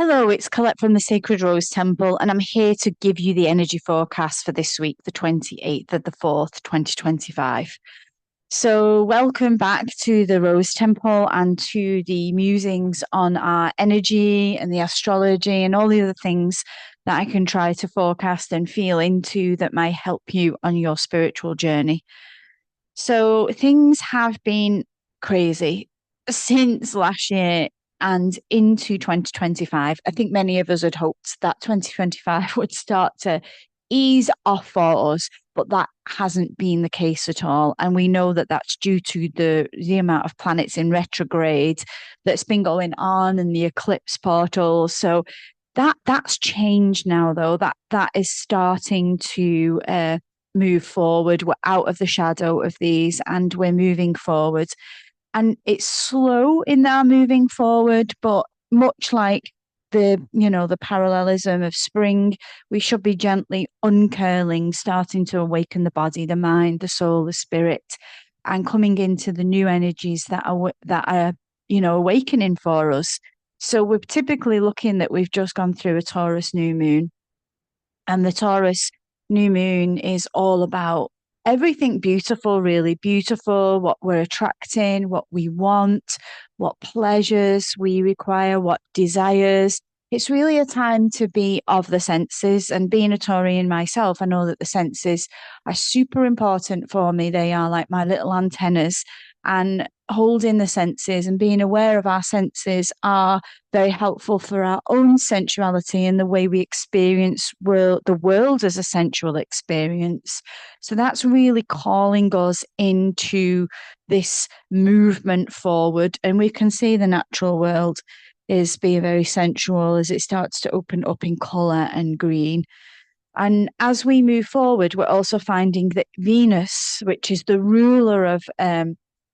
Hello, it's Collette from the Sacred Rose Temple, and I'm here to give you the energy forecast for this week, the 28th of the 4th, 2025. So, welcome back to the Rose Temple and to the musings on our energy and the astrology and all the other things that I can try to forecast and feel into that might help you on your spiritual journey. So, things have been crazy since last year and into 2025. I think many of us had hoped that 2025 would start to ease off for us, but that hasn't been the case at all. And we know that that's due to the amount of planets in retrograde that's been going on and the eclipse portals. So that's changed now, though. That is starting to move forward. We're out of the shadow of these and we're moving forward. And it's slow in our moving forward, but much like the parallelism of spring, we should be gently uncurling, starting to awaken the body, the mind, the soul, the spirit, and coming into the new energies that are awakening for us. So we're typically looking that we've just gone through a Taurus new moon, and the Taurus new moon is all about everything beautiful, really beautiful, what we're attracting, what we want, what pleasures we require, what desires. It's really a time to be of the senses. And being a Taurian myself, I know that the senses are super important for me. They are like my little antennas. And holding the senses and being aware of our senses are very helpful for our own sensuality and the way we experience the world as a sensual experience. So that's really calling us into this movement forward. And we can see the natural world is being very sensual as it starts to open up in colour and green. And as we move forward, we're also finding that Venus, which is the ruler of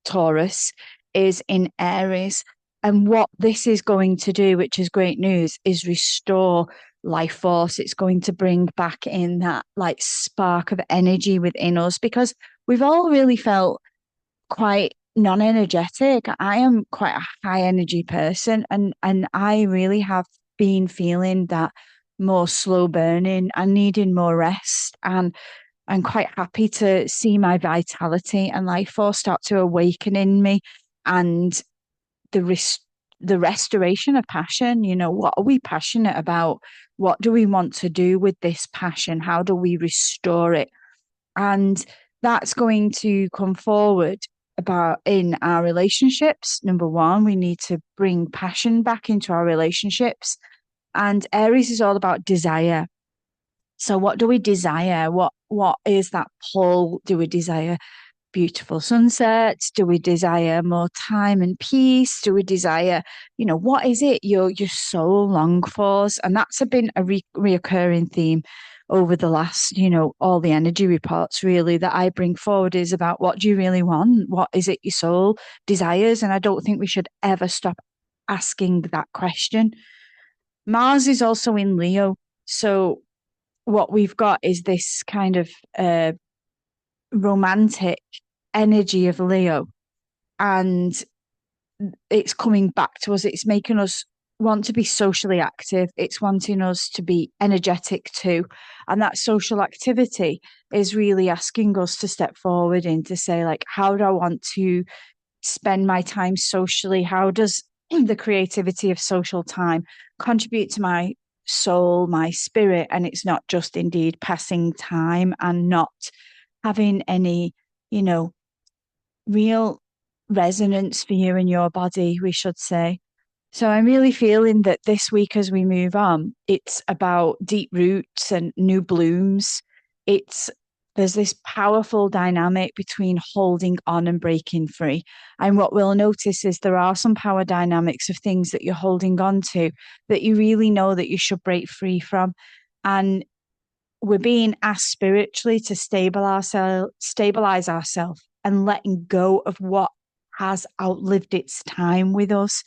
Taurus, is in Aries. And what this is going to do, which is great news, is restore life force. It's going to bring back in that like spark of energy within us because we've all really felt quite non-energetic. I am quite a high energy person and I really have been feeling that more slow burning and needing more rest. And I'm quite happy to see my vitality and life force start to awaken in me and the the restoration of passion. What are we passionate about? What do we want to do with this passion? How do we restore it? And that's going to come forward about in our relationships. Number one, we need to bring passion back into our relationships. And Aries is all about desire. So what do we desire? What is that pull? Do we desire beautiful sunsets? Do we desire more time and peace? Do we desire, what is it your soul long for? And that's been a reoccurring theme over the last, all the energy reports really that I bring forward is about what do you really want? What is it your soul desires? And I don't think we should ever stop asking that question. Mars is also in Leo. So what we've got is this kind of romantic energy of Leo, and it's coming back to us. It's making us want to be socially active. It's wanting us to be energetic too. And that social activity is really asking us to step forward and to say, like, how do I want to spend my time socially? How does the creativity of social time contribute to my soul, my spirit? And it's not just indeed passing time and not having any, real resonance for you and your body, we should say. So I'm really feeling that this week as we move on, it's about deep roots and new blooms. It's There's this powerful dynamic between holding on and breaking free. And what we'll notice is there are some power dynamics of things that you're holding on to that you really know that you should break free from. And we're being asked spiritually to stabilize ourselves and letting go of what has outlived its time with us.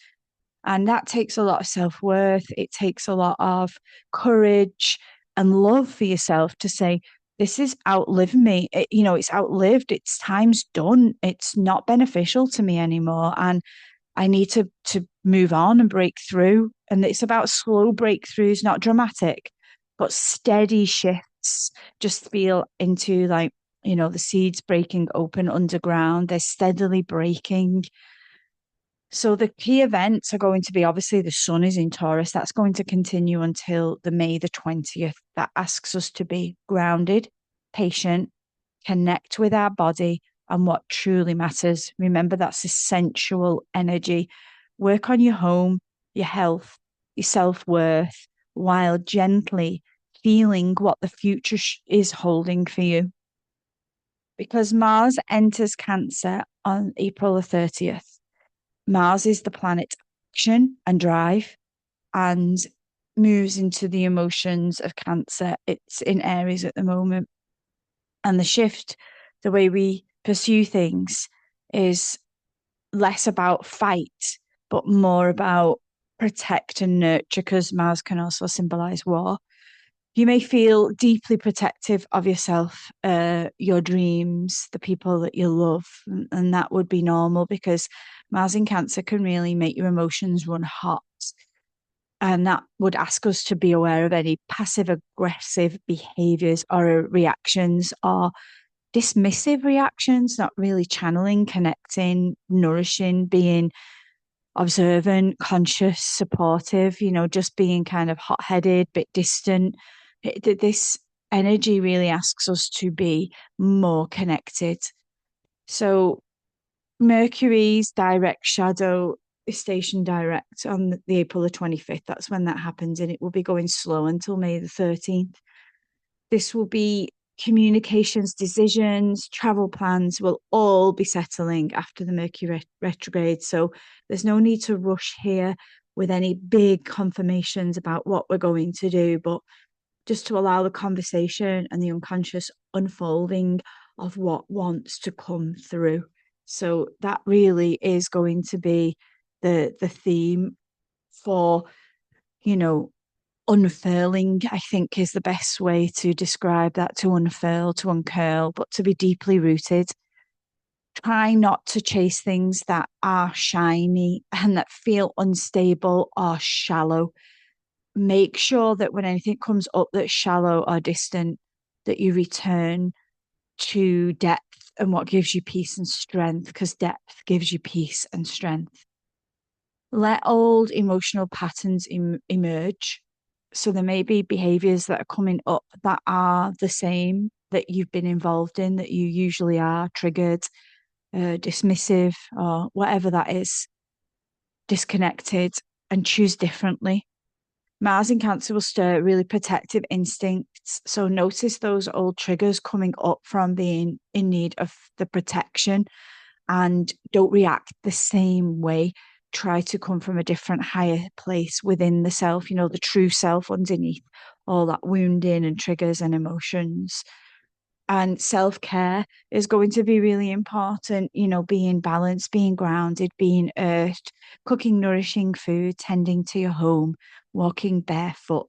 And that takes a lot of self-worth. It takes a lot of courage and love for yourself to say, this is outlived me. It's outlived. Its time's done. It's not beneficial to me anymore. And I need to move on and break through. And it's about slow breakthroughs, not dramatic, but steady shifts. Just feel into like, the seeds breaking open underground. They're steadily breaking. So the key events are going to be, obviously the sun is in Taurus. That's going to continue until the May the 20th. That asks us to be grounded, patient, connect with our body and what truly matters. Remember, that's essential energy. Work on your home, your health, your self-worth, while gently feeling what the future is holding for you. Because Mars enters Cancer on April the 30th. Mars is the planet action and drive and moves into the emotions of Cancer. It's in Aries at the moment. And the shift, the way we pursue things, is less about fight, but more about protect and nurture, because Mars can also symbolize war. You may feel deeply protective of yourself, your dreams, the people that you love, and that would be normal because Mars in Cancer can really make your emotions run hot. And that would ask us to be aware of any passive aggressive behaviors or reactions or dismissive reactions, not really channeling, connecting, nourishing, being observant, conscious, supportive, just being kind of hot headed, bit distant. This energy really asks us to be more connected. So, Mercury's direct shadow is stationed direct on the April the 25th. That's when that happens, and it will be going slow until May the 13th. This will be communications, decisions, travel plans will all be settling after the Mercury retrograde. So there's no need to rush here with any big confirmations about what we're going to do, but just to allow the conversation and the unconscious unfolding of what wants to come through. So that really is going to be the theme for, unfurling, I think, is the best way to describe that, to unfurl, to uncurl, but to be deeply rooted. Try not to chase things that are shiny and that feel unstable or shallow. Make sure that when anything comes up that's shallow or distant, that you return to depth and what gives you peace and strength, because depth gives you peace and strength. Let old emotional patterns emerge. So there may be behaviors that are coming up that are the same that you've been involved in, that you usually are triggered, dismissive, or whatever that is, disconnected, and choose differently. Mars in Cancer will stir really protective instincts. So notice those old triggers coming up from being in need of the protection, and don't react the same way. Try to come from a different, higher place within the self, the true self underneath all that wounding and triggers and emotions. And self-care is going to be really important, being balanced, being grounded, being earthed, cooking nourishing food, tending to your home, walking barefoot,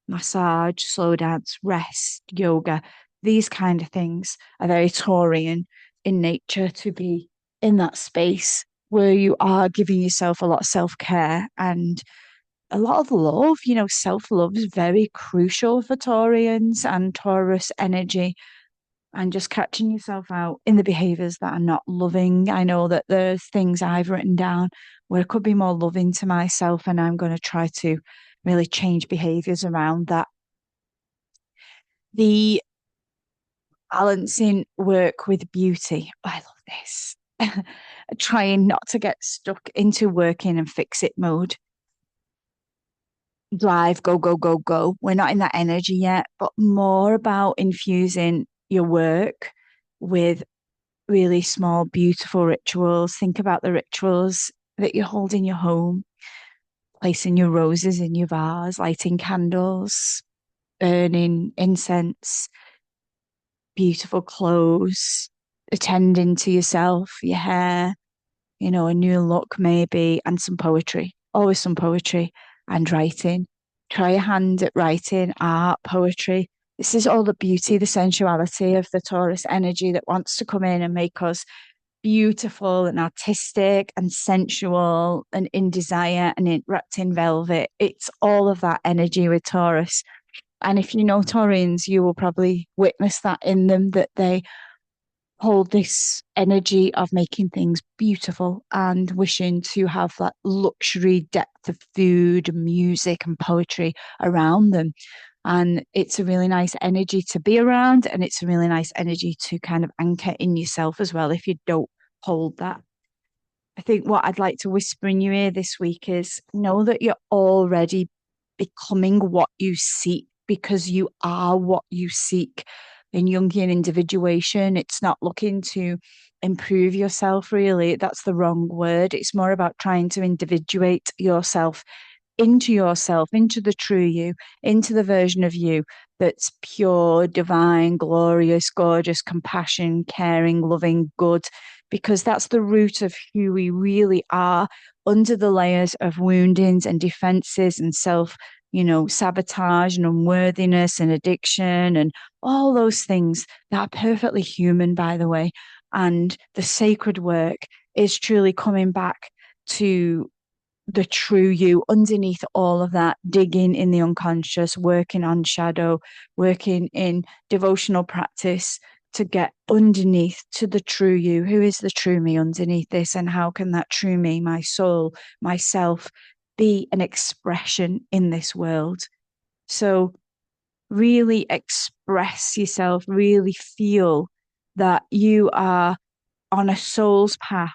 massage, slow dance, rest, yoga. These kind of things are very Taurian in nature, to be in that space where you are giving yourself a lot of self-care and a lot of love. Self-love is very crucial for Taurians and Taurus energy, and just catching yourself out in the behaviors that are not loving. I know that there's things I've written down where I could be more loving to myself, and I'm going to try to really change behaviors around that. The balancing work with beauty. I love this. Trying not to get stuck into working and fix it mode. Drive, go, go, go, go. We're not in that energy yet, but more about infusing your work with really small, beautiful rituals. Think about the rituals that you hold in your home, placing your roses in your vase, lighting candles, burning incense, beautiful clothes, attending to yourself, your hair, a new look maybe, and some poetry, always some poetry, and writing. Try your hand at writing, art, poetry. This is all the beauty, the sensuality of the Taurus energy that wants to come in and make us beautiful and artistic and sensual and in desire and in wrapped in velvet. It's all of that energy with Taurus. And if you know Taurians, you will probably witness that in them, that they hold this energy of making things beautiful and wishing to have that luxury depth of food, music, and poetry around them. And it's a really nice energy to be around, and it's a really nice energy to kind of anchor in yourself as well if you don't hold that. I think what I'd like to whisper in your ear this week is know that you're already becoming what you seek because you are what you seek. In Jungian individuation, it's not looking to improve yourself, really. That's the wrong word. It's more about trying to individuate yourself, into the true you, into the version of you that's pure, divine, glorious, gorgeous, compassion, caring, loving, good, because that's the root of who we really are under the layers of woundings and defenses and sabotage and unworthiness and addiction and all those things that are perfectly human, by the way. And the sacred work is truly coming back to the true you underneath all of that, digging in the unconscious, working on shadow, working in devotional practice to get underneath to the true you. Who is the true me underneath this? And how can that true me, my soul, myself, be an expression in this world? So, really express yourself, really feel that you are on a soul's path,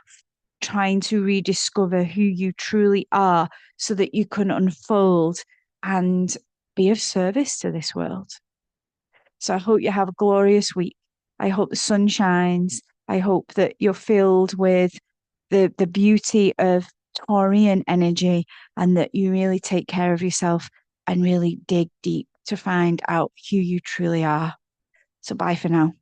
trying to rediscover who you truly are so that you can unfold and be of service to this world. So I hope you have a glorious week. I hope the sun shines. I hope that you're filled with the beauty of Taurian energy and that you really take care of yourself and really dig deep to find out who you truly are. So bye for now.